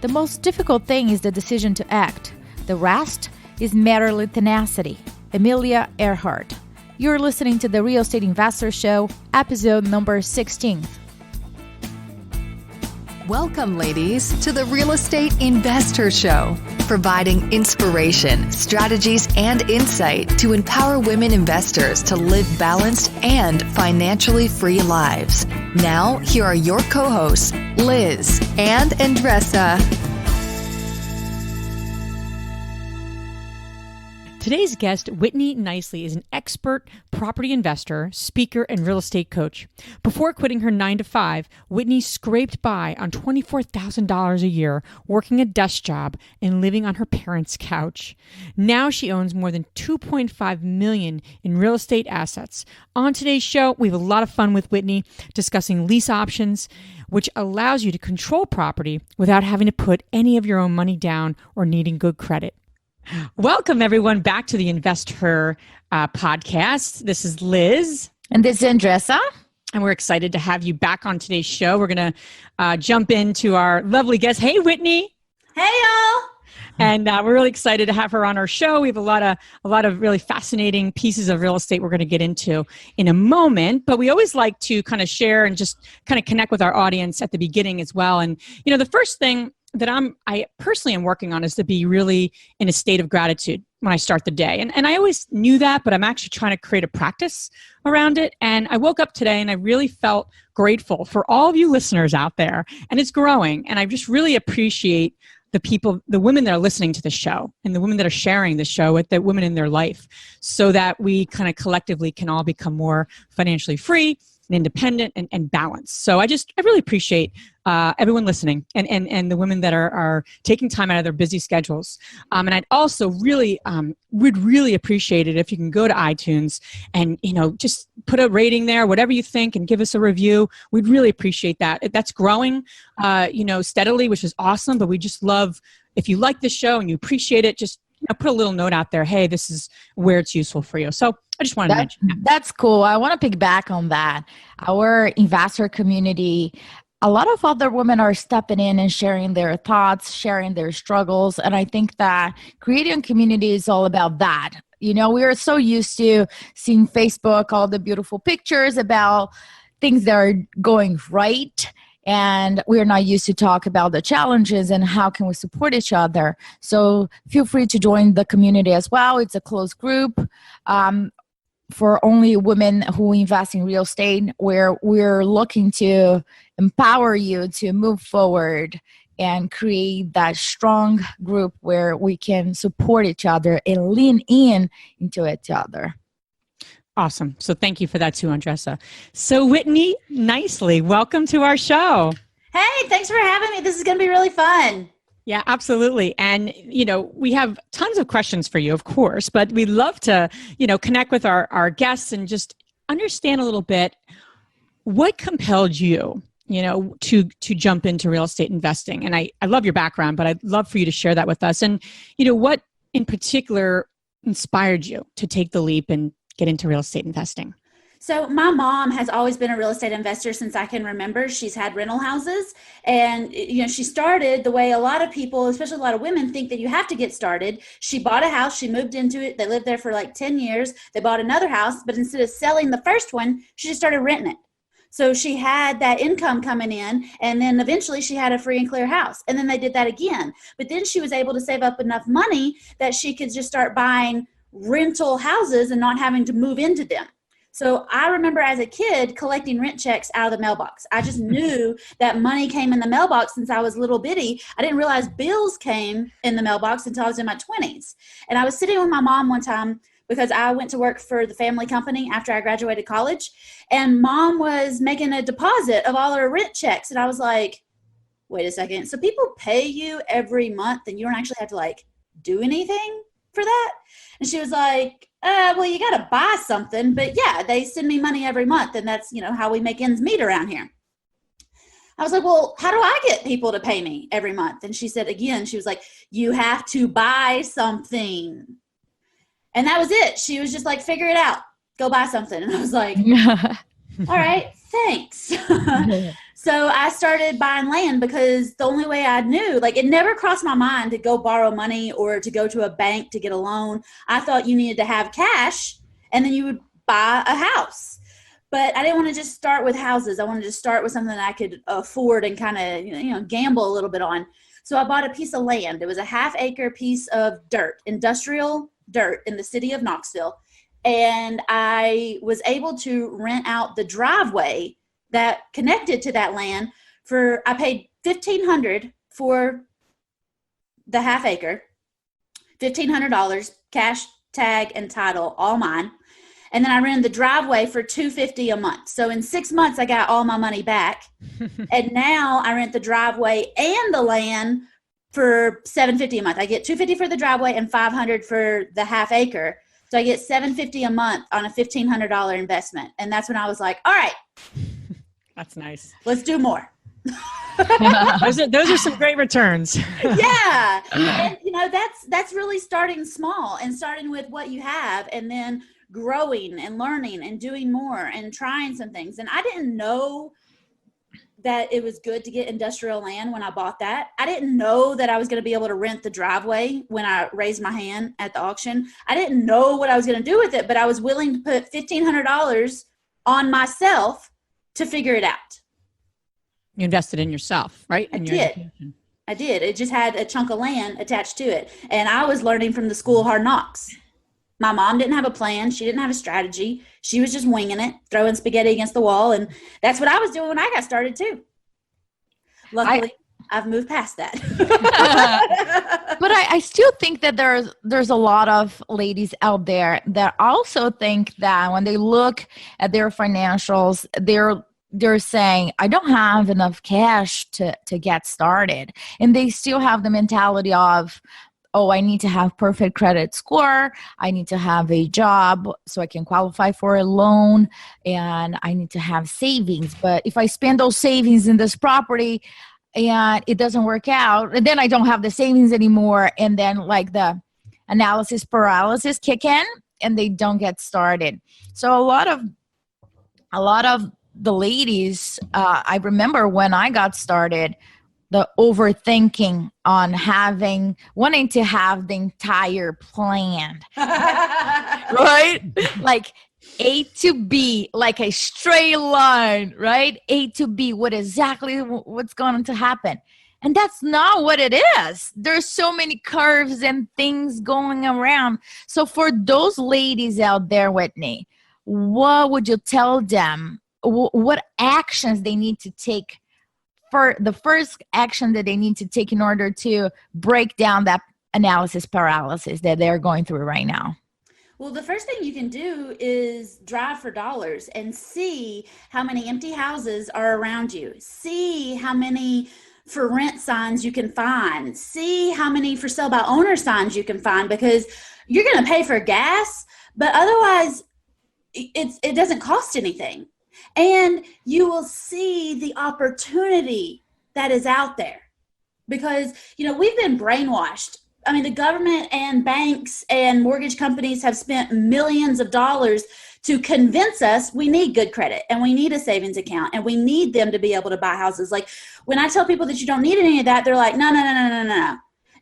The most difficult thing is the decision to act. The rest is merely tenacity. Amelia Earhart. You're listening to the Real Estate Investor Show, episode number 16. Welcome, ladies, to the Real Estate Investor Show, providing inspiration, strategies, and insight to empower women investors to live balanced and financially free lives. Now, here are your co-hosts, Liz and Andressa. Today's guest, Whitney Nicely, is an expert property investor, speaker, and real estate coach. Before quitting her 9-to-5, Whitney scraped by on $24,000 a year, working a desk job and living on her parents' couch. Now she owns more than $2.5 million in real estate assets. On today's show, we have a lot of fun with Whitney discussing lease options, which allows you to control property without having to put any of your own money down or needing good credit. Welcome, everyone, back to the Invest Her podcast. This is Liz. And this is Andressa. And we're excited to have you back on today's show. We're going to jump into our lovely guest. Hey, Whitney. Hey, y'all. And we're really excited to have her on our show. We have a lot of really fascinating pieces of real estate we're going to get into in a moment. But we always like to kind of share and just kind of connect with our audience at the beginning as well. And, you know, the first thing that I personally am working on is to be really in a state of gratitude when I start the day. And I always knew that, but I'm actually trying to create a practice around it. And I woke up today and I really felt grateful for all of you listeners out there. And it's growing. And I just really appreciate the people, the women that are listening to the show and the women that are sharing the show with the women in their life so that we kind of collectively can all become more financially free and independent and balanced. So I really appreciate everyone listening and the women that are taking time out of their busy schedules. And I'd also really would really appreciate it if you can go to iTunes and, you know, just put a rating there, whatever you think, and give us a review. We'd really appreciate that. That's growing, steadily, which is awesome. But we just love, if you like the show and you appreciate it, just put a little note out there. Hey, this is where it's useful for you. So I just wanted to mention that. That's cool. I want to piggyback on that. Our investor community, a lot of other women are stepping in and sharing their thoughts, sharing their struggles. And I think that creating a community is all about that. You know, we are so used to seeing Facebook, all the beautiful pictures about things that are going right. And we're not used to talk about the challenges and how can we support each other. So feel free to join the community as well. It's a closed group for only women who invest in real estate, where we're looking to empower you to move forward and create that strong group where we can support each other and lean into each other. Awesome. So thank you for that too, Andressa. So Whitney Nicely, welcome to our show. Hey, thanks for having me. This is going to be really fun. Yeah, absolutely. And, you know, we have tons of questions for you, of course, but we'd love to, connect with our guests and just understand a little bit what compelled you, to jump into real estate investing. And I love your background, but I'd love for you to share that with us. And, what in particular inspired you to take the leap and get into real estate investing? So my mom has always been a real estate investor since I can remember. She's had rental houses, and she started the way a lot of people, especially a lot of women, think that you have to get started. She bought a house, she moved into it, they lived there for like 10 years. They bought another house, but instead of selling the first one, she just started renting it. So she had that income coming in, and then eventually she had a free and clear house. And then they did that again. But then she was able to save up enough money that she could just start buying rental houses and not having to move into them. So I remember as a kid collecting rent checks out of the mailbox. I just knew that money came in the mailbox since I was little bitty. I didn't realize bills came in the mailbox until I was in my 20s. And I was sitting with my mom one time because I went to work for the family company after I graduated college. And mom was making a deposit of all her rent checks. And I was like, wait a second. So people pay you every month and you don't actually have to do anything for that? And she was like, well, you got to buy something, but yeah, they send me money every month. And that's, how we make ends meet around here. I was like, well, how do I get people to pay me every month? And she said, again, she was like, you have to buy something. And that was it. She was just like, figure it out, go buy something. And I was like, all right, thanks. So I started buying land because the only way I knew, like, it never crossed my mind to go borrow money or to go to a bank to get a loan. I thought you needed to have cash and then you would buy a house. But I didn't want to just start with houses. I wanted to start with something that I could afford and kind of, gamble a little bit on. So I bought a piece of land. It was a 1/2 acre piece of dirt, industrial dirt in the city of Knoxville. And I was able to rent out the driveway that connected to that land I paid $1,500 for the 1/2 acre, $1,500 cash, tag, and title, all mine. And then I rented the driveway for $250 a month. So in 6 months, I got all my money back. And now I rent the driveway and the land for $750 a month. I get $250 for the driveway and $500 for the 1/2 acre. So I get $750 a month on a $1,500 investment. And that's when I was like, all right, that's nice. Let's do more. those are some great returns. Yeah. And that's really starting small and starting with what you have and then growing and learning and doing more and trying some things. And I didn't know that it was good to get industrial land when I bought that. I didn't know that I was going to be able to rent the driveway when I raised my hand at the auction. I didn't know what I was going to do with it, but I was willing to put $1,500 on myself to figure it out. You invested in yourself, right? I did. It just had a chunk of land attached to it. And I was learning from the school of hard knocks. My mom didn't have a plan. She didn't have a strategy. She was just winging it, throwing spaghetti against the wall. And that's what I was doing when I got started too. Luckily, I've moved past that. But I still think that there's a lot of ladies out there that also think that when they look at their financials, they're saying, I don't have enough cash to get started. And they still have the mentality of, oh, I need to have perfect credit score. I need to have a job so I can qualify for a loan, and I need to have savings. But if I spend those savings in this property and it doesn't work out, and then I don't have the savings anymore, and then like the analysis paralysis kick in and they don't get started. So a lot of the ladies, I remember when I got started, the overthinking on wanting to have the entire plan, right? Like A to B, like a straight line, right? A to B, what's going to happen. And that's not what it is. There's so many curves and things going around. So for those ladies out there, Whitney, what would you tell them? What actions they need to take? For the first action that they need to take in order to break down that analysis paralysis that they're going through right now? Well, the first thing you can do is drive for dollars and see how many empty houses are around you. See how many for rent signs you can find. See how many for sale by owner signs you can find, because you're going to pay for gas, but otherwise it doesn't cost anything. And you will see the opportunity that is out there, because, we've been brainwashed. I mean, the government and banks and mortgage companies have spent millions of dollars to convince us we need good credit and we need a savings account and we need them to be able to buy houses. Like when I tell people that you don't need any of that, they're like, no.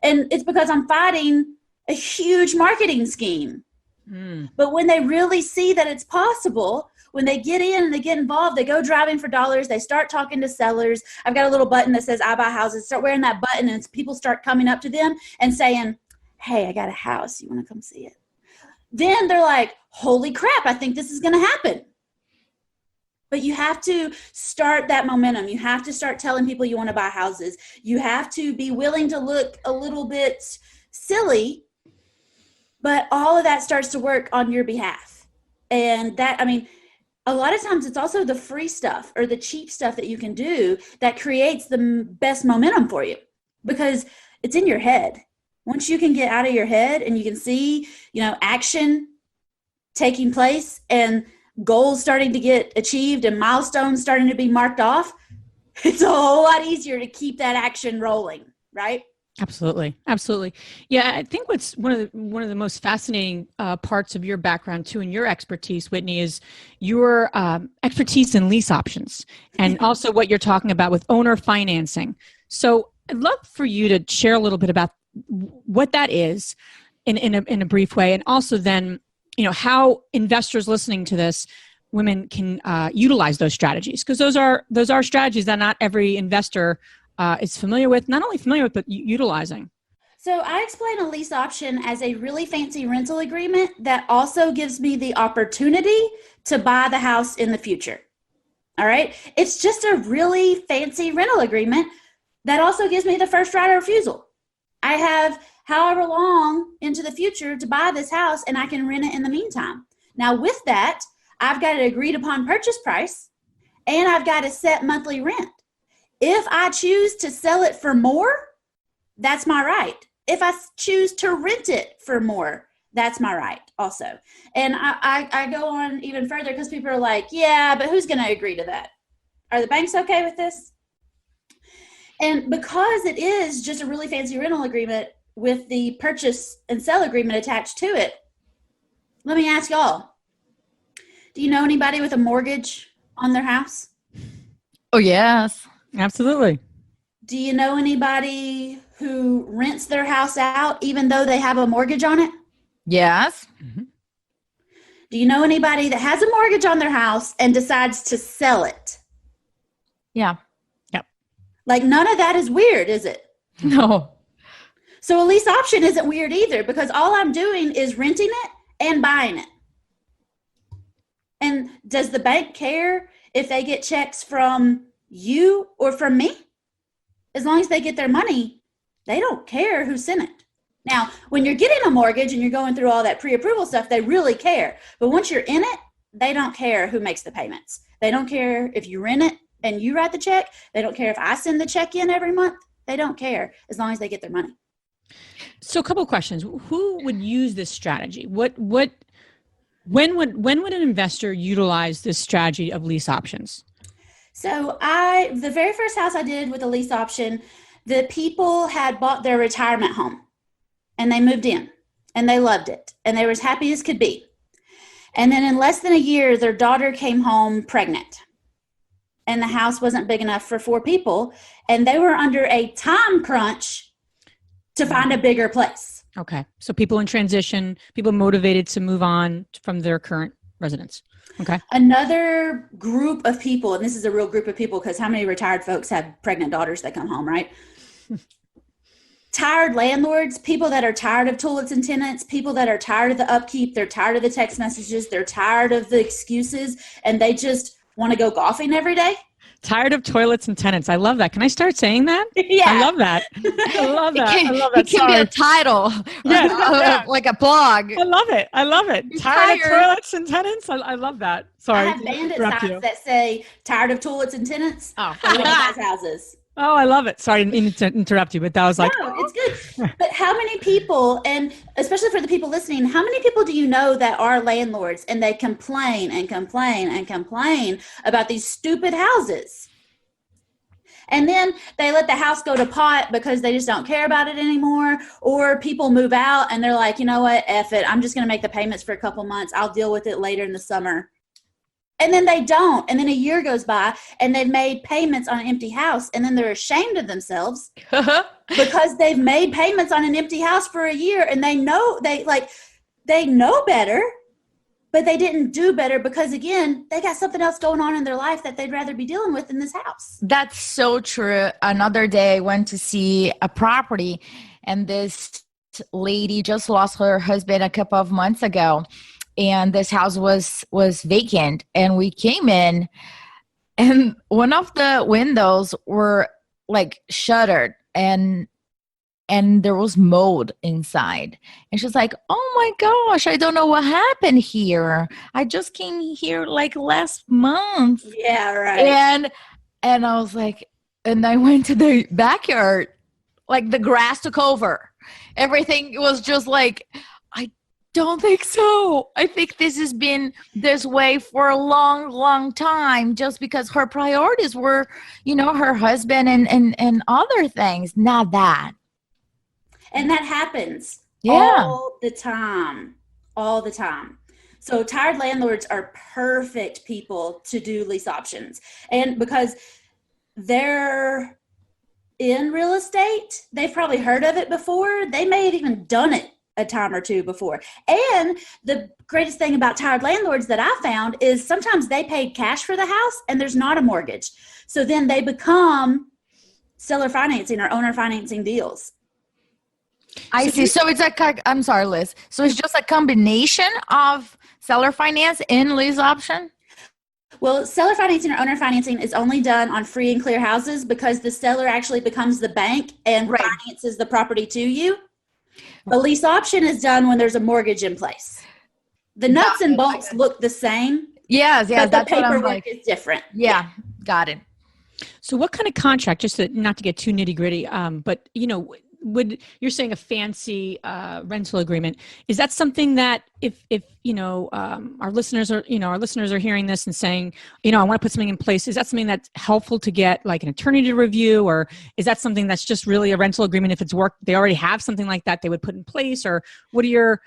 And it's because I'm fighting a huge marketing scheme. But when they really see that it's possible, when they get in and they get involved, they go driving for dollars, they start talking to sellers. I've got a little button that says I buy houses. Start wearing that button and people start coming up to them and saying, hey, I got a house. You want to come see it? Then they're like, holy crap, I think this is going to happen. But you have to start that momentum. You have to start telling people you want to buy houses. You have to be willing to look a little bit silly, but all of that starts to work on your behalf. And a lot of times it's also the free stuff or the cheap stuff that you can do that creates the best momentum for you, because it's in your head. Once you can get out of your head and you can see, action taking place and goals starting to get achieved and milestones starting to be marked off, it's a whole lot easier to keep that action rolling, right? Absolutely. Absolutely. Yeah. I think what's one of the most fascinating parts of your background too, and your expertise, Whitney, is your expertise in lease options and also what you're talking about with owner financing. So I'd love for you to share a little bit about what that is in a brief way. And also then, how investors listening to this, women can utilize those strategies, because those are strategies that not every investor is familiar with, not only familiar with, but utilizing. So I explain a lease option as a really fancy rental agreement that also gives me the opportunity to buy the house in the future. All right. It's just a really fancy rental agreement that also gives me the first right of refusal. I have however long into the future to buy this house, and I can rent it in the meantime. Now with that, I've got an agreed upon purchase price and I've got a set monthly rent. If I choose to sell it for more, that's my right. If I choose to rent it for more, that's my right also. And I go on even further because people are like, yeah, but who's going to agree to that? Are the banks okay with this? And because it is just a really fancy rental agreement with the purchase and sell agreement attached to it, let me ask y'all, do you know anybody with a mortgage on their house? Oh, yes. Absolutely. Do you know anybody who rents their house out even though they have a mortgage on it? Yes. Mm-hmm. Do you know anybody that has a mortgage on their house and decides to sell it? Yeah. Yep. Like none of that is weird, is it? No. So a lease option isn't weird either, because all I'm doing is renting it and buying it. And does the bank care if they get checks from you or from me? As long as they get their money, they don't care who sent it. Now, when you're getting a mortgage and you're going through all that pre-approval stuff, they really care. But once you're in it, they don't care who makes the payments. They don't care if you rent it and you write the check. They don't care if I send the check in every month. They don't care as long as they get their money. So a couple of questions. Who would use this strategy? When would an investor utilize this strategy of lease options? So the very first house I did with a lease option, the people had bought their retirement home and they moved in and they loved it and they were as happy as could be. And then in less than a year, their daughter came home pregnant and the house wasn't big enough for 4 people. And they were under a time crunch to find a bigger place. Okay. So people in transition, people motivated to move on from their current residence. Okay. Another group of people, and this is a real group of people because how many retired folks have pregnant daughters that come home, right? Tired landlords, people that are tired of toilets and tenants, people that are tired of the upkeep, they're tired of the text messages, they're tired of the excuses, and they just want to go golfing every day. Tired of toilets and tenants. I love that. Can I start saying that? Yeah. I love that. I love that. I love that. It can be a title, like a blog. I love it. I love it. Tired of toilets and tenants. I love that. Sorry. I have bandit signs that say tired of toilets and tenants. Oh, I live in those houses. Oh, I love it. Sorry, I didn't mean to interrupt you, but that was like... No, it's good. But how many people, and especially for the people listening, how many people do you know that are landlords and they complain and complain and complain about these stupid houses? And then they let the house go to pot because they just don't care about it anymore. Or people move out and they're like, you know what, F it. I'm just going to make the payments for a couple months. I'll deal with it later in the summer. And then they don't. And then a year goes by and they've made payments on an empty house. And then they're ashamed of themselves because they've made payments on an empty house for a year. And they know they know better, but they didn't do better because, again, they got something else going on in their life that they'd rather be dealing with in this house. That's so true. Another day I went to see a property and this lady just lost her husband a couple of months ago. And this house was vacant, and we came in, and one of the windows were like shuttered, and there was mold inside. And she's like, "Oh my gosh, I don't know what happened here. I just came here like last month." Yeah, right. And I was like, and I went to the backyard, like the grass took over. Everything was just like, don't think so. I think this has been this way for a long, long time just because her priorities were, her husband and other things, not that. And that happens Yeah. all the time, all the time. So tired landlords are perfect people to do lease options. And because they're in real estate, they've probably heard of it before. They may have even done it a time or two before. And the greatest thing about tired landlords that I found is sometimes they paid cash for the house and there's not a mortgage. So then they become seller financing or owner financing deals. I see. So it's I'm sorry, Liz. So it's just a combination of seller finance and lease option? Well, seller financing or owner financing is only done on free and clear houses because the seller actually becomes the bank and finances the property to you. A lease option is done when there's a mortgage in place. The nuts and bolts look the same. Yes, but that's the what I'm paperwork like. is different. Yeah, got it. So what kind of contract, just not to get too nitty gritty, but you're saying a fancy rental agreement, is that something that if our listeners are hearing this and saying, I want to put something in place, is that something that's helpful to get like an attorney to review, or is that something that's just really a rental agreement? If it's work, they already have something like that they would put in place, or what are your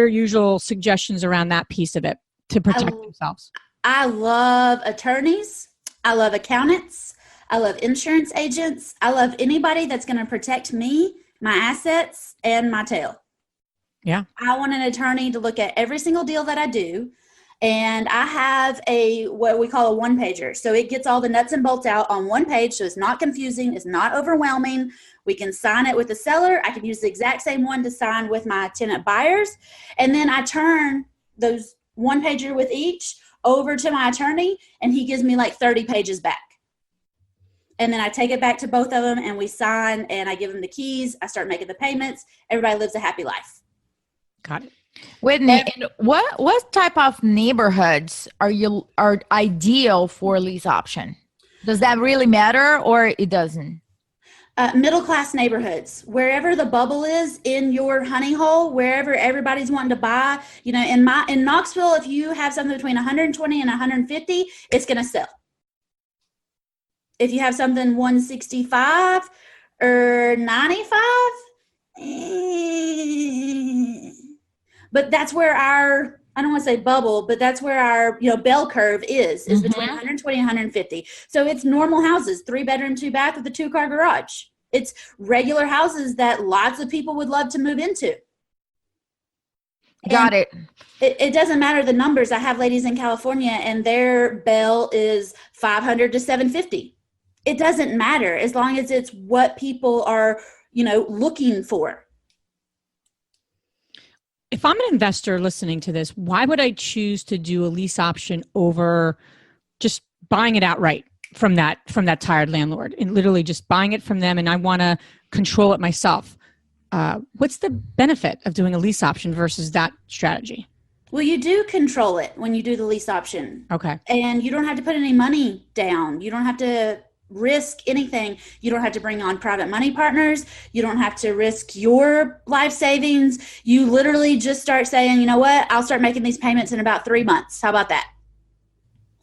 usual suggestions around that piece of it to protect themselves? I love attorneys. I love accountants. I love insurance agents. I love anybody that's going to protect me, my assets, and my tail. Yeah. I want an attorney to look at every single deal that I do. And I have what we call a one-pager. So it gets all the nuts and bolts out on one page. So it's not confusing. It's not overwhelming. We can sign it with the seller. I can use the exact same one to sign with my tenant buyers. And then I turn those one-pager with each over to my attorney, and he gives me like 30 pages back. And then I take it back to both of them and we sign, and I give them the keys. I start making the payments. Everybody lives a happy life. Got it. Whitney, and what type of neighborhoods are ideal for lease option? Does that really matter, or it doesn't? Middle-class neighborhoods, wherever the bubble is in your honey hole, wherever everybody's wanting to buy, in Knoxville, if you have something between 120 and 150, it's going to sell. If you have something 165 or 95, but that's where I don't want to say bubble, but that's where our, bell curve is between 120 and 150. So it's normal houses, 3-bedroom, 2-bath with a 2-car garage. It's regular houses that lots of people would love to move into. Got it. It doesn't matter the numbers. I have ladies in California and their bell is 500 to 750. It doesn't matter as long as it's what people are, looking for. If I'm an investor listening to this, why would I choose to do a lease option over just buying it outright from that tired landlord, and literally just buying it from them, and I want to control it myself? What's the benefit of doing a lease option versus that strategy? Well, you do control it when you do the lease option. Okay. And you don't have to put any money down. You don't have to risk anything. You don't have to bring on private money partners. You don't have to risk your life savings. You literally just start saying, you know what, I'll start making these payments in about 3 months. How about that?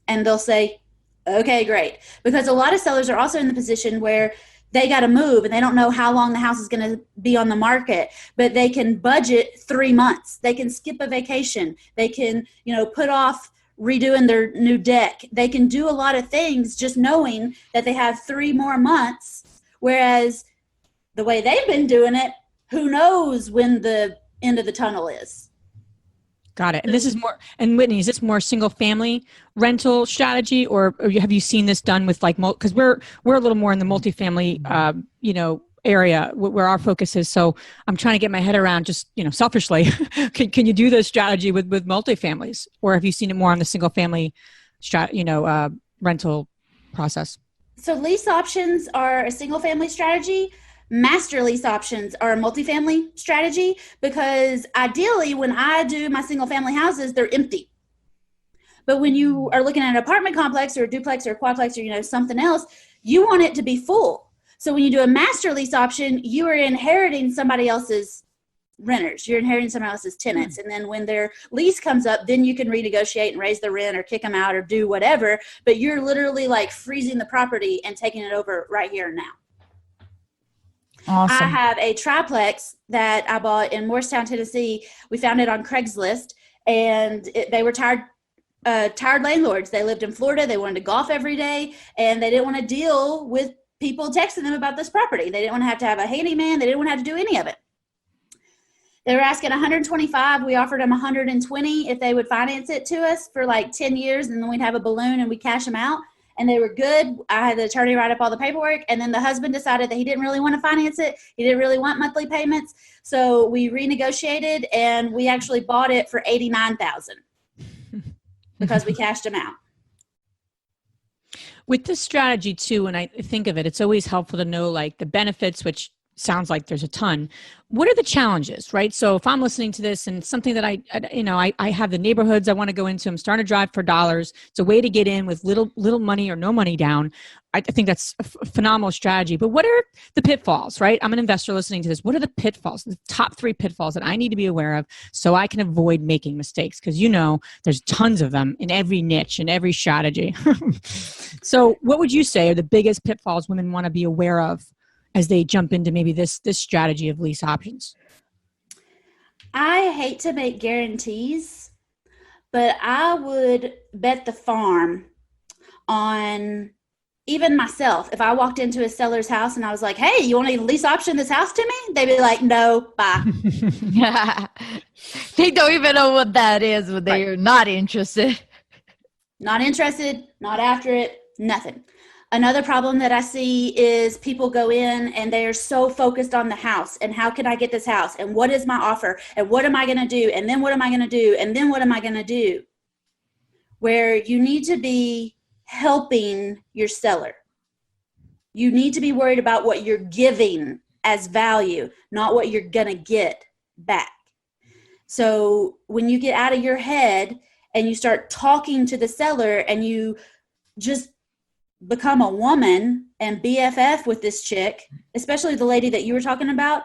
And they'll say, okay, great. Because a lot of sellers are also in the position where they got to move and they don't know how long the house is going to be on the market, but they can budget 3 months. They can skip a vacation. They can, put off redoing their new deck. They can do a lot of things just knowing that they have 3 more months. Whereas the way they've been doing it, who knows when the end of the tunnel is. Got it. And this is more, and Whitney, is this more single family rental strategy, or have you seen this done with because we're a little more in the multifamily, area where our focus is. So I'm trying to get my head around just, selfishly, can you do this strategy with multifamilies, or have you seen it more on the single family, rental process? So lease options are a single family strategy. Master lease options are a multifamily strategy, because ideally when I do my single family houses, they're empty. But when you are looking at an apartment complex or a duplex or a quadplex or, something else, you want it to be full. So when you do a master lease option, you are inheriting somebody else's renters. You're inheriting somebody else's tenants. And then when their lease comes up, then you can renegotiate and raise the rent or kick them out or do whatever. But you're literally freezing the property and taking it over right here and now. Awesome. I have a triplex that I bought in Morristown, Tennessee. We found it on Craigslist, and they were tired landlords. They lived in Florida. They wanted to golf every day, and they didn't want to deal with people texting them about this property. They didn't want to have a handyman. They didn't want to have to do any of it. They were asking 125. We offered them 120 if they would finance it to us for like 10 years, and then we'd have a balloon and we'd cash them out. And they were good. I had the attorney write up all the paperwork, and then the husband decided that he didn't really want to finance it. He didn't really want monthly payments. So we renegotiated, and we actually bought it for $89,000 because we cashed them out. With this strategy too, when I think of it, it's always helpful to know like the benefits, which sounds like there's a ton. What are the challenges, right? So if I'm listening to this and something that I have the neighborhoods I want to go into, I'm starting to drive for dollars. It's a way to get in with little money or no money down. I think that's a phenomenal strategy. But what are the pitfalls, right? I'm an investor listening to this. What are the pitfalls, the top 3 pitfalls that I need to be aware of so I can avoid making mistakes? Because there's tons of them in every niche and every strategy. So what would you say are the biggest pitfalls women want to be aware of as they jump into maybe this strategy of lease options? I hate to make guarantees, but I would bet the farm on even myself. If I walked into a seller's house and I was like, hey, you want to lease option this house to me? They'd be like, no, bye. They don't even know what that is, but they're not interested. Not interested, not after it, nothing. Another problem that I see is people go in and they are so focused on the house and how can I get this house and what is my offer and what am I going to do and then what am I going to do and then what am I going to do? Where you need to be helping your seller. You need to be worried about what you're giving as value, not what you're going to get back. So when you get out of your head and you start talking to the seller and you just become a woman and BFF with this chick, especially the lady that you were talking about,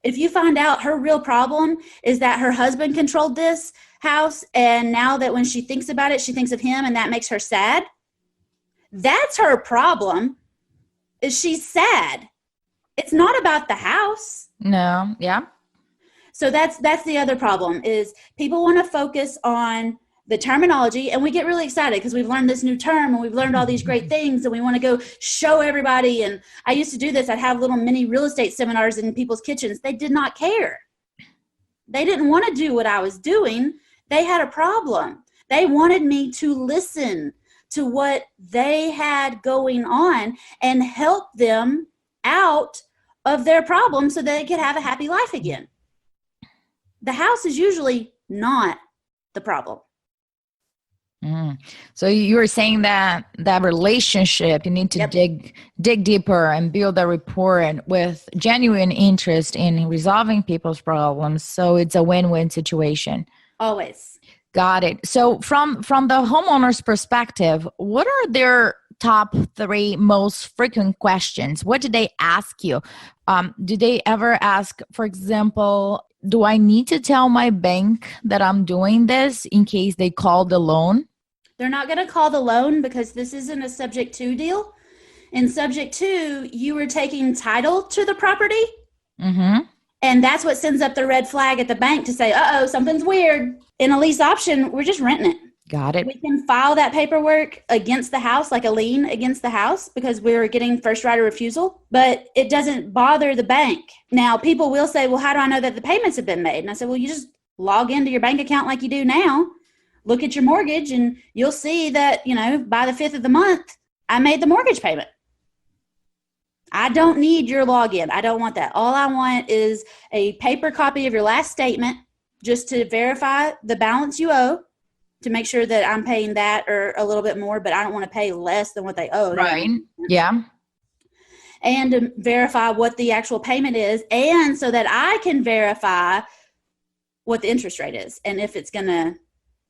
if you find out her real problem is that her husband controlled this house and now that when she thinks about it, she thinks of him and that makes her sad, that's her problem, is she's sad. It's not about the house. No, yeah. So that's the other problem is people want to focus on the terminology, and we get really excited because we've learned this new term and we've learned all these great things and we want to go show everybody. And I used to do this. I'd have little mini real estate seminars in people's kitchens. They did not care. They didn't want to do what I was doing. They had a problem. They wanted me to listen to what they had going on and help them out of their problem so they could have a happy life again. The house is usually not the problem. So you were saying that relationship, you need to dig deeper and build a rapport and with genuine interest in resolving people's problems. So it's a win-win situation. Always. Got it. So from the homeowner's perspective, what are their top 3 most frequent questions? What do they ask you? Do they ever ask, for example, do I need to tell my bank that I'm doing this in case they call the loan? They're not going to call the loan because this isn't a subject to deal. In subject to, you were taking title to the property. Mm-hmm. And that's what sends up the red flag at the bank to say, uh-oh, something's weird. In a lease option, we're just renting it. Got it. We can file that paperwork against the house, like a lien against the house, because we're getting first right of refusal, but it doesn't bother the bank. Now, people will say, well, how do I know that the payments have been made? And I said, well, you just log into your bank account like you do now. Look at your mortgage and you'll see that, by the 5th of the month, I made the mortgage payment. I don't need your login. I don't want that. All I want is a paper copy of your last statement just to verify the balance you owe to make sure that I'm paying that or a little bit more, but I don't want to pay less than what they owe. Right. Yeah. And to verify what the actual payment is, and so that I can verify what the interest rate is and if it's going to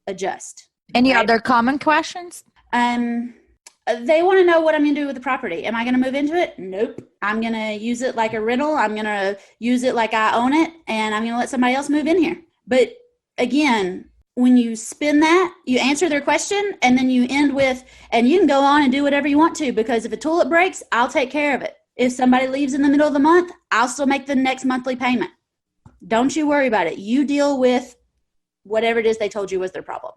adjust. Any other common questions? They want to know what I'm going to do with the property. Am I going to move into it? Nope. I'm going to use it like a rental. I'm going to use it like I own it, and I'm going to let somebody else move in here. But again, when you spin that, you answer their question, and then you end with, and you can go on and do whatever you want to, because if a toilet breaks, I'll take care of it. If somebody leaves in the middle of the month, I'll still make the next monthly payment. Don't you worry about it. You deal with whatever it is they told you was their problem.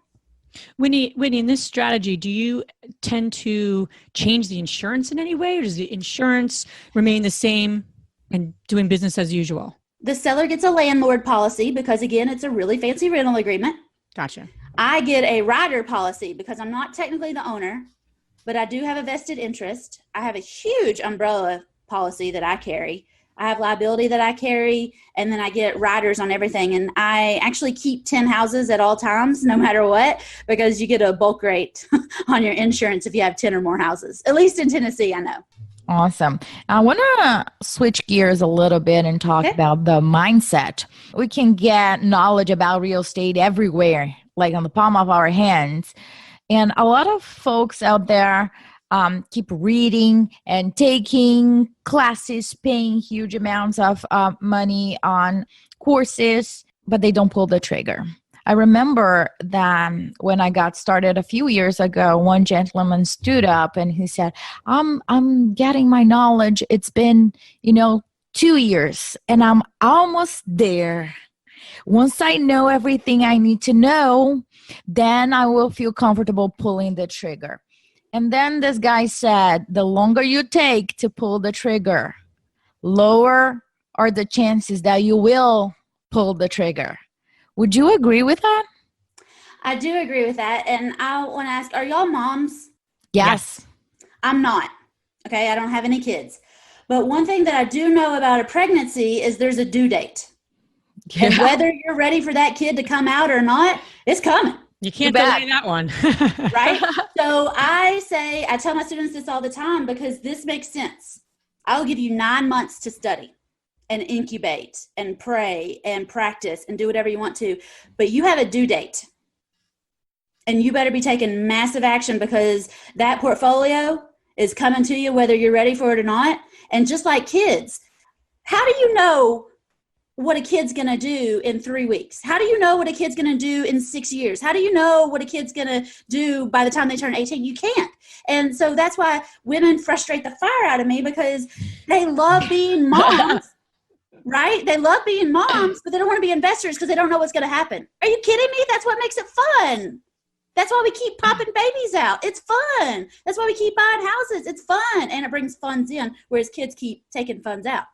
Whitney, in this strategy, do you tend to change the insurance in any way, or does the insurance remain the same and doing business as usual? The seller gets a landlord policy because, again, it's a really fancy rental agreement. Gotcha. I get a rider policy because I'm not technically the owner, but I do have a vested interest. I have a huge umbrella policy that I carry. I have liability that I carry, and then I get riders on everything. And I actually keep 10 houses at all times, no matter what, because you get a bulk rate on your insurance if you have 10 or more houses, at least in Tennessee, I know. Awesome. I want to switch gears a little bit and talk about the mindset. We can get knowledge about real estate everywhere, like on the palm of our hands. And a lot of folks out there keep reading and taking classes, paying huge amounts of money on courses, but they don't pull the trigger. I remember that when I got started a few years ago, one gentleman stood up and he said, I'm getting my knowledge. It's been, 2 years and I'm almost there. Once I know everything I need to know, then I will feel comfortable pulling the trigger. And then this guy said, the longer you take to pull the trigger, lower are the chances that you will pull the trigger. Would you agree with that? I do agree with that. And I want to ask, are y'all moms? Yes. I'm not. Okay, I don't have any kids. But one thing that I do know about a pregnancy is there's a due date. Yeah. And whether you're ready for that kid to come out or not, it's coming. You can't delay that one. Right? So I tell my students this all the time because this makes sense. I'll give you 9 months to study and incubate and pray and practice and do whatever you want to. But you have a due date. And you better be taking massive action because that portfolio is coming to you whether you're ready for it or not. And just like kids, how do you know what a kid's going to do in 3 weeks? How do you know what a kid's going to do in 6 years? How do you know what a kid's going to do by the time they turn 18? You can't. And so that's why women frustrate the fire out of me because they love being moms, right? They love being moms, but they don't want to be investors because they don't know what's going to happen. Are you kidding me? That's what makes it fun. That's why we keep popping babies out. It's fun. That's why we keep buying houses. It's fun. And it brings funds in, whereas kids keep taking funds out.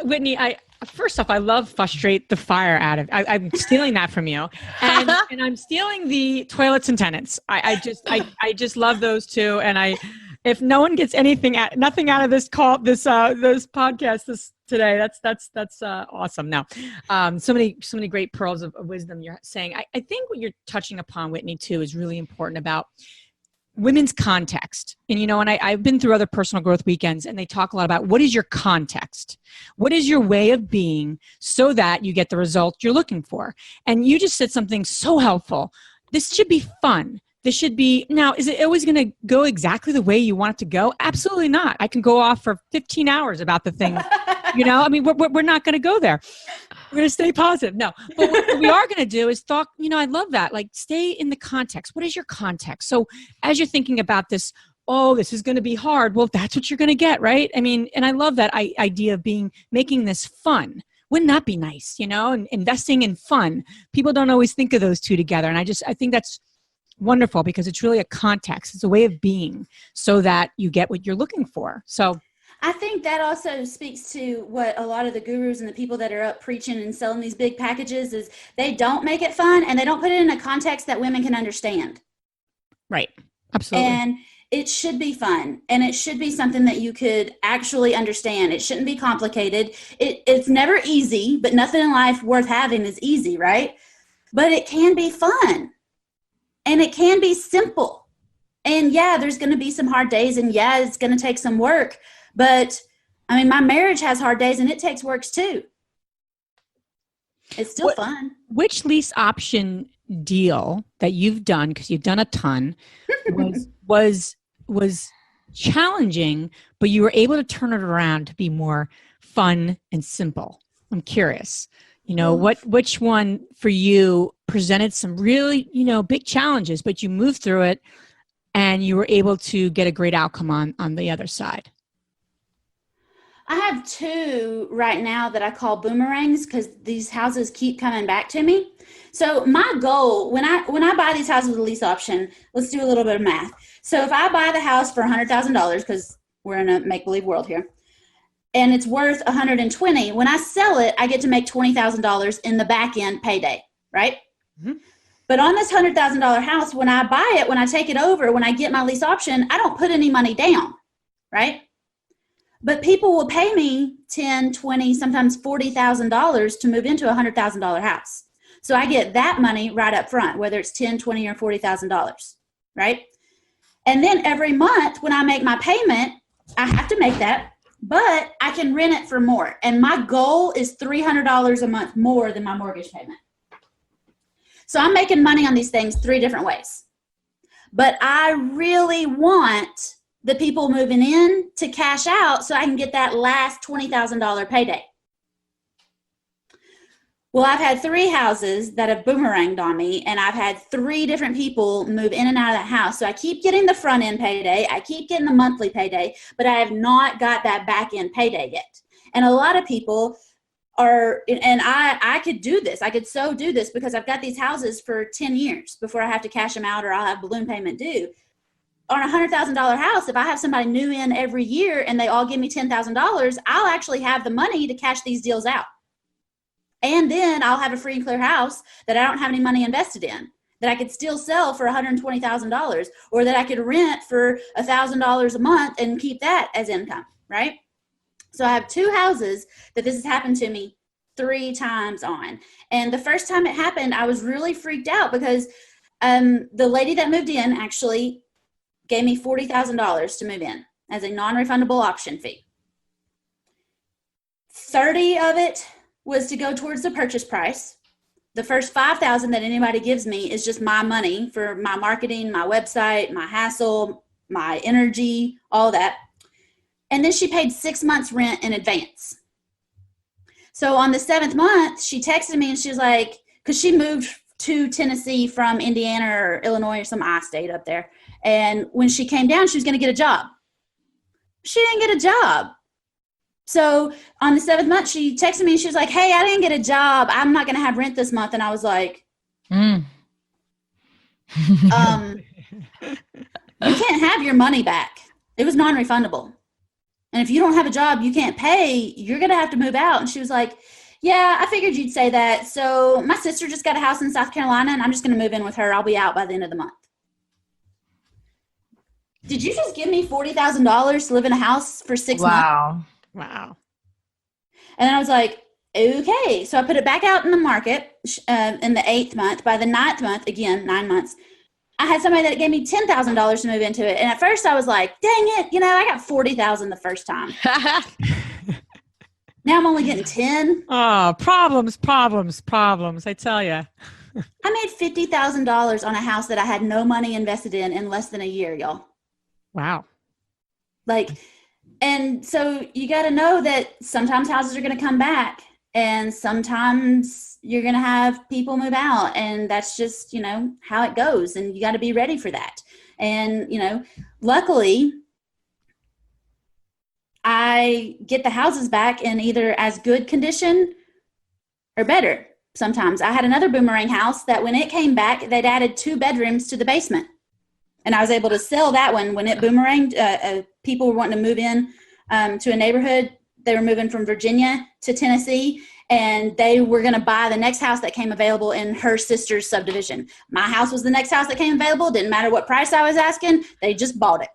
Whitney, first off, I love frustrate the fire out of. I'm stealing that from you, and I'm stealing the toilets and tenants. I just love those two, and if no one gets nothing out of this call, this podcast today, that's awesome. Now, so many great pearls of wisdom you're saying. I think what you're touching upon, Whitney, too, is really important about women's context. And, I've been through other personal growth weekends and they talk a lot about what is your context? What is your way of being so that you get the result you're looking for? And you just said something so helpful. This should be fun. This should be, now, is it always going to go exactly the way you want it to go? Absolutely not. I can go off for 15 hours about the thing. We're not going to go there. We're going to stay positive. No, but what we are going to do is talk, I love that. Like, stay in the context. What is your context? So as you're thinking about this, this is going to be hard. Well, that's what you're going to get, right? And I love that idea of making this fun. Wouldn't that be nice? And investing in fun. People don't always think of those two together. And I think that's wonderful because it's really a context. It's a way of being so that you get what you're looking for. So I think that also speaks to what a lot of the gurus and the people that are up preaching and selling these big packages is they don't make it fun and they don't put it in a context that women can understand. Right. Absolutely. And it should be fun and it should be something that you could actually understand. It shouldn't be complicated. It's never easy, but nothing in life worth having is easy, right? But it can be fun and it can be simple. And yeah, there's going to be some hard days and yeah, it's going to take some work. But my marriage has hard days and it takes works too. It's still fun. Which lease option deal that you've done, because you've done a ton, was challenging, but you were able to turn it around to be more fun and simple? I'm curious. Which one for you presented some really, big challenges, but you moved through it and you were able to get a great outcome on the other side? I have two right now that I call boomerangs because these houses keep coming back to me. So my goal when I buy these houses with a lease option, let's do a little bit of math. So if I buy the house for $100,000, because we're in a make-believe world here, and it's worth $120,000, when I sell it, I get to make $20,000 in the back end payday, right? Mm-hmm. But on this $100,000 house, when I buy it, when I take it over, when I get my lease option, I don't put any money down, right? But people will pay me $10,000, $20,000, sometimes $40,000 to move into a $100,000 house. So I get that money right up front, whether it's $10,000, $20,000, or $40,000, right? And then every month when I make my payment, I have to make that, but I can rent it for more. And my goal is $300 a month more than my mortgage payment. So I'm making money on these things 3 different ways. But I really want the people moving in to cash out so I can get that last $20,000 payday. Well, I've had 3 houses that have boomeranged on me, and I've had 3 different people move in and out of that house. So I keep getting the front end payday, I keep getting the monthly payday, but I have not got that back end payday yet. And a lot of people are, and I could do this, I could so do this because I've got these houses for 10 years before I have to cash them out or I'll have balloon payment due. On a $100,000 house, if I have somebody new in every year and they all give me $10,000, I'll actually have the money to cash these deals out. And then I'll have a free and clear house that I don't have any money invested in, that I could still sell for $120,000, or that I could rent for $1,000 a month and keep that as income, right? So I have 2 houses that this has happened to me 3 times on. And the first time it happened, I was really freaked out because the lady that moved in actually gave me $40,000 to move in as a non-refundable option fee. 30 of it was to go towards the purchase price. The first $5,000 that anybody gives me is just my money for my marketing, my website, my hassle, my energy, all that. And then she paid 6 months rent in advance. So on the 7th month, she texted me and she was like, because she moved to Tennessee from Indiana or Illinois or some I state up there. And when she came down, she was going to get a job. She didn't get a job. So on the 7th month, she texted me and she was like, hey, I didn't get a job. I'm not going to have rent this month. And I was like, you can't have your money back. It was non-refundable. And if you don't have a job, you can't pay, you're going to have to move out. And she was like, yeah, I figured you'd say that. So my sister just got a house in South Carolina and I'm just going to move in with her. I'll be out by the end of the month. Did you just give me $40,000 to live in a house for 6 months? Wow. And I was like, okay. So I put it back out in the market in the 8th month. By the 9th month, again, 9 months, I had somebody that gave me $10,000 to move into it. And at first I was like, dang it, I got $40,000 the first time. Now I'm only getting 10. Oh, problems. I tell you. I made $50,000 on a house that I had no money invested in less than a year, y'all. Wow. And so you got to know that sometimes houses are going to come back and sometimes you're going to have people move out, and that's just, how it goes, and you got to be ready for that. And, luckily I get the houses back in either as good condition or better. Sometimes I had another boomerang house that when it came back, they'd added 2 bedrooms to the basement. And I was able to sell that one when it boomeranged. People were wanting to move in to a neighborhood. They were moving from Virginia to Tennessee, and they were going to buy the next house that came available in her sister's subdivision. My house was the next house that came available. Didn't matter what price I was asking. They just bought it.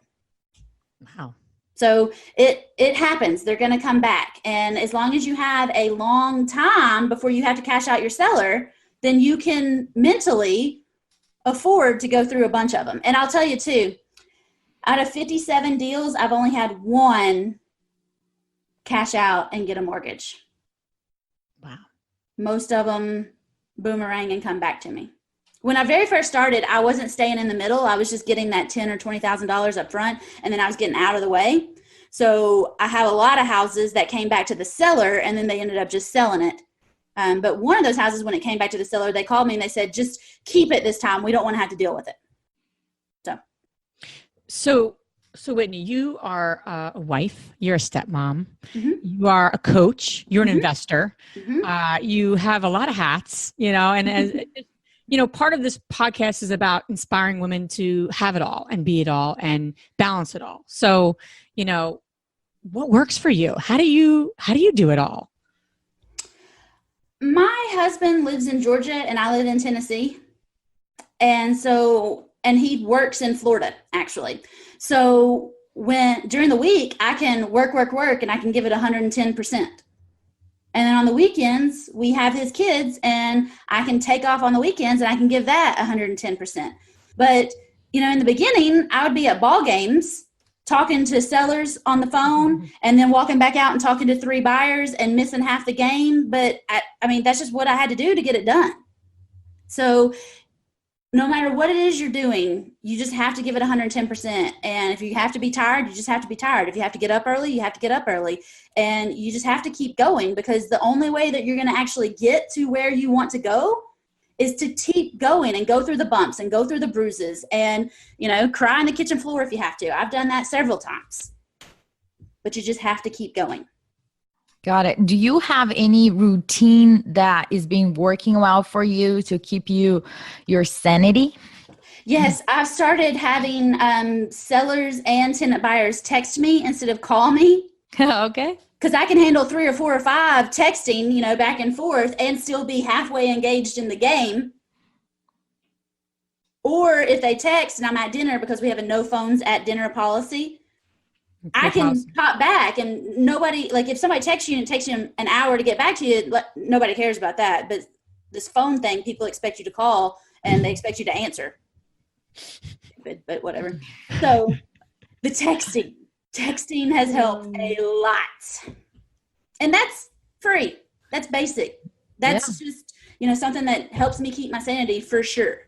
Wow. So it happens. They're going to come back. And as long as you have a long time before you have to cash out your seller, then you can mentally afford to go through a bunch of them. And I'll tell you too, out of 57 deals, I've only had 1 cash out and get a mortgage. Wow. Most of them boomerang and come back to me. When I very first started, I wasn't staying in the middle. I was just getting that $10,000 or $20,000 up front, and then I was getting out of the way. So I have a lot of houses that came back to the seller, and then they ended up just selling it. But one of those houses, when it came back to the seller, they called me and they said, just keep it this time. We don't want to have to deal with it. So So Whitney, you are a wife, you're a stepmom, you are a coach, you're an investor, you have a lot of hats, and as part of this podcast is about inspiring women to have it all and be it all and balance it all. So, what works for you? How do you do it all? My husband lives in Georgia and I live in Tennessee. And he works in Florida, actually. So during the week, I can work, and I can give it 110%. And then on the weekends, we have his kids, and I can take off on the weekends, and I can give that 110%. But, in the beginning, I would be at ball games talking to sellers on the phone and then walking back out and talking to 3 buyers and missing half the game. But, that's just what I had to do to get it done. So no matter what it is you're doing, you just have to give it 110%. And if you have to be tired, you just have to be tired. If you have to get up early, you have to get up early. And you just have to keep going, because the only way that you're going to actually get to where you want to go is to keep going and go through the bumps and go through the bruises and, cry on the kitchen floor if you have to. I've done that several times. But you just have to keep going. Got it. Do you have any routine that is being working well for you to keep your sanity? Yes, I've started having sellers and tenant buyers text me instead of call me. Okay. Because I can handle 3 or 4 or 5 texting, back and forth and still be halfway engaged in the game. Or if they text and I'm at dinner, because we have a no phones at dinner policy, I can pop back, and nobody, like if somebody texts you and it takes you an hour to get back to you, nobody cares about that. But this phone thing, people expect you to call and they expect you to answer. But whatever. So the texting has helped a lot. And that's free. That's basic. That's just, something that helps me keep my sanity for sure.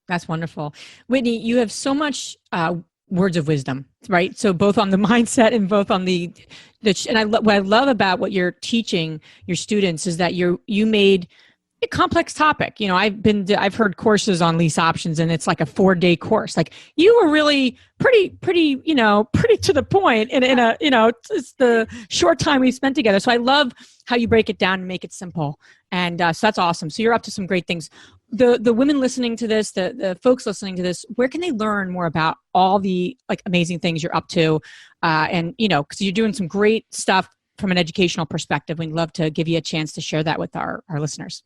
That's wonderful. Whitney, you have so much words of wisdom, right? So both on the mindset and both on the and what I love about what you're teaching your students is that you made a complex topic. I've heard courses on lease options, and it's like a 4-day course. Like, you were really pretty to the point in a it's the short time we spent together. So I love how you break it down and make it simple. And so that's awesome. So you're up to some great things. The women listening to this, the folks listening to this, where can they learn more about all the amazing things you're up to? And because you're doing some great stuff from an educational perspective, we'd love to give you a chance to share that with our listeners.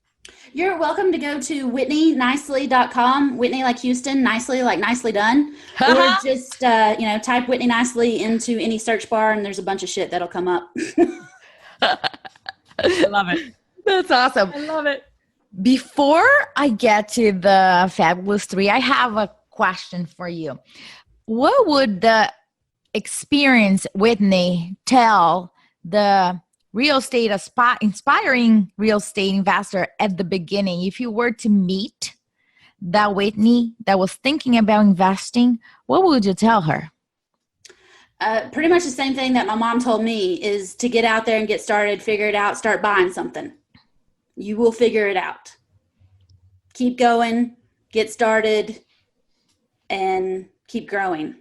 You're welcome to go to WhitneyNicely.com. Whitney like Houston, Nicely like nicely done. Or just, type Whitney Nicely into any search bar, and there's a bunch of shit that'll come up. I love it. That's awesome. I love it. Before I get to the Fabulous 3, I have a question for you. What would the experienced Whitney tell the inspiring real estate investor at the beginning? If you were to meet that Whitney that was thinking about investing, what would you tell her? Pretty much the same thing that my mom told me, is to get out there and get started, figure it out, start buying something. You will figure it out. Keep going, get started, and keep growing.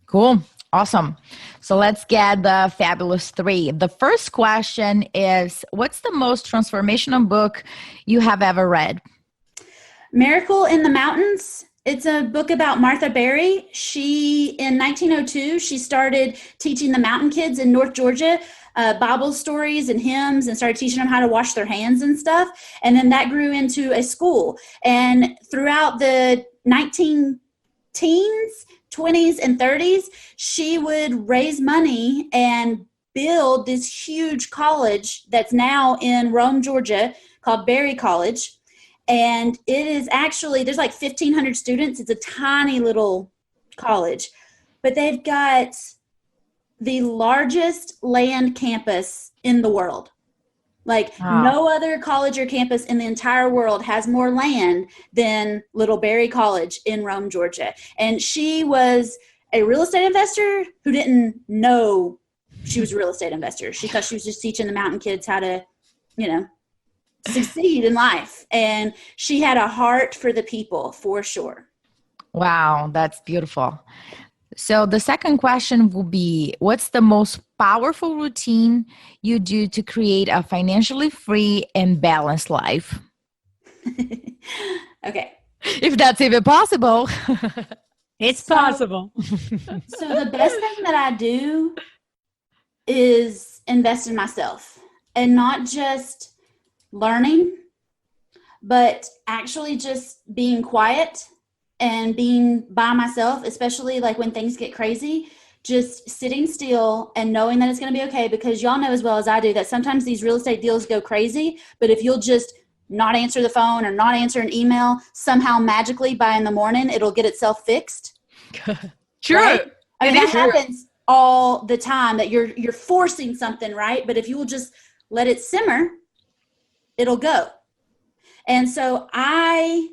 Cool. Awesome. So let's get the Fabulous 3. The first question is, what's the most transformational book you have ever read? Miracle in the Mountains. It's a book about Martha Berry. In 1902, she started teaching the mountain kids in North Georgia Bible stories and hymns, and started teaching them how to wash their hands and stuff. And then that grew into a school. And throughout the 19 teens, 20s, and 30s, she would raise money and build this huge college that's now in Rome, Georgia, called Berry College. And it is actually, there's like 1,500 students. It's a tiny little college, but they've got the largest land campus in the world. No other college or campus in the entire world has more land than Little Berry College in Rome, Georgia. And she was a real estate investor who didn't know she was a real estate investor. She thought she was just teaching the mountain kids how to, succeed in life. And she had a heart for the people, for sure. Wow, that's beautiful. So the second question will be, what's the most powerful routine you do to create a financially free and balanced life? Okay. If that's even possible. It's So, possible. so the best thing that I do is invest in myself, and not just learning, but actually just being quiet and being by myself, especially like when things get crazy, just sitting still and knowing that it's going to be okay. Because y'all know as well as I do that sometimes these real estate deals go crazy, but if you'll just not answer the phone or not answer an email, somehow magically by in the morning, it'll get itself fixed. True. Right? I mean, that True. happens all the time, that you're forcing something, right? But if you will just let it simmer, it'll go. And so I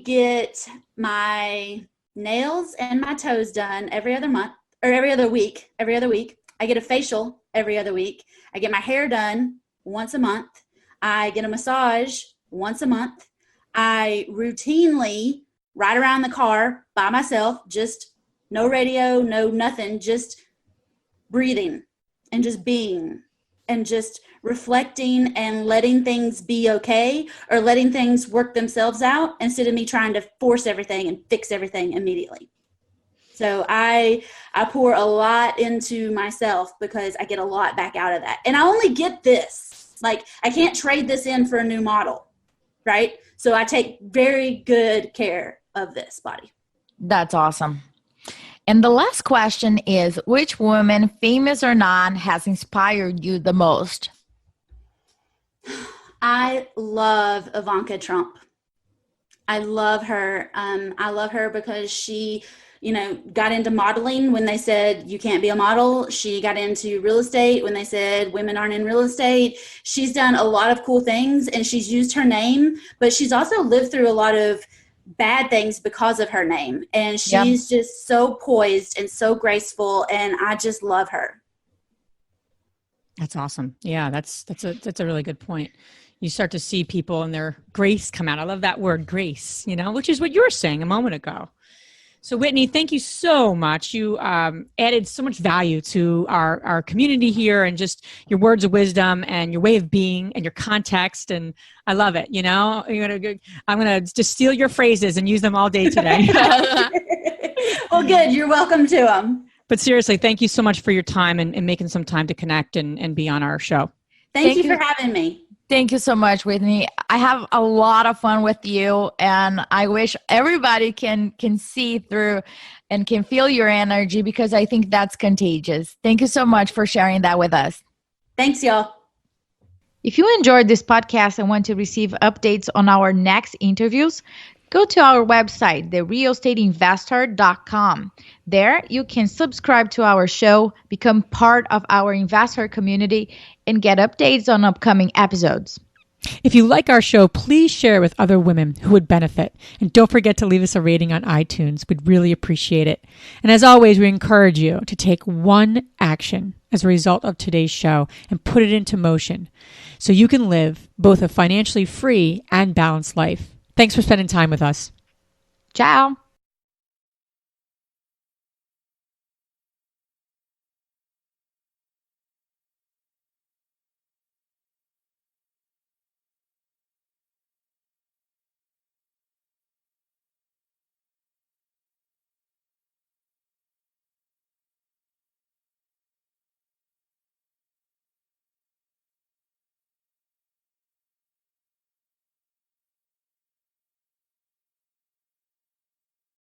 get my nails and my toes done every other month, or every other week. I get a facial every other week. I get my hair done once a month. I get a massage once a month. I routinely ride around the car by myself, just no radio, no nothing, just breathing and just being and just reflecting and letting things be okay, or letting things work themselves out instead of me trying to force everything and fix everything immediately. So I pour a lot into myself because I get a lot back out of that. And I only get this. Like, I can't trade this in for a new model, right? So I take very good care of this body. That's awesome. And the last question is, which woman, famous or not, has inspired you the most? I love Ivanka Trump. I love her. I love her because she, got into modeling when they said you can't be a model. She got into real estate when they said women aren't in real estate. She's done a lot of cool things, and she's used her name, but she's also lived through a lot of bad things because of her name. And she's just so poised and so graceful, and I just love her. That's awesome. Yeah, that's a really good point. You start to see people and their grace come out. I love that word, grace, which is what you were saying a moment ago. So Whitney, thank you so much. You added so much value to our community here, and just your words of wisdom and your way of being and your context. And I love it. I'm going to just steal your phrases and use them all day today. Well, good. You're welcome to them. But seriously, thank you so much for your time and making some time to connect and be on our show. Thank you for having me. Thank you so much, Whitney. I have a lot of fun with you, and I wish everybody can see through and can feel your energy, because I think that's contagious. Thank you so much for sharing that with us. Thanks, y'all. If you enjoyed this podcast and want to receive updates on our next interviews, go to our website, therealestateinvestor.com. There, you can subscribe to our show, become part of our investor community, and get updates on upcoming episodes. If you like our show, please share it with other women who would benefit. And don't forget to leave us a rating on iTunes. We'd really appreciate it. And as always, we encourage you to take one action as a result of today's show and put it into motion so you can live both a financially free and balanced life. Thanks for spending time with us. Ciao.